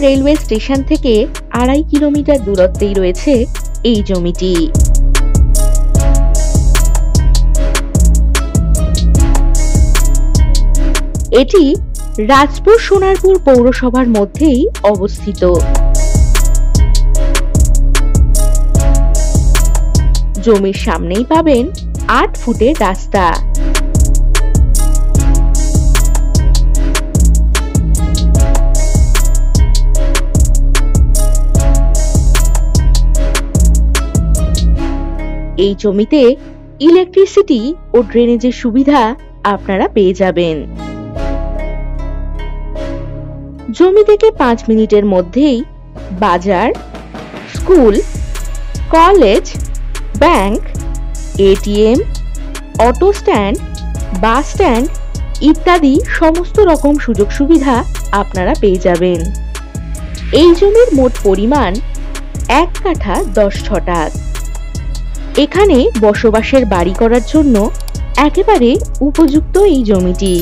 Railway station থেকে 2.5 kilometre দূরত্বেই রয়েছে এই জমিটি। এটি রাজপুর সোনারপুর পৌরসভার মধ্যেই অবস্থিত। জমির সামনেই পাবেন 8 ফুটের রাস্তা। এই জমিতে ইলেকট্রিসিটি ও ড্রেনেজের সুবিধা আপনারা পেয়ে যাবেন। জমি থেকে 5 মিনিটের মধ্যেই বাজার, school, college, bank, ATM, auto stand, bus stand ইত্যাদি সমস্ত রকম সুযোগ সুবিধা আপনারা পেয়ে যাবেন। এই জমির মোট পরিমাণ 1 কাঠা 10 ছটাক। এখানে বসবাসের বাড়ি করার জন্য একেবারে উপযুক্ত এই জমিটি।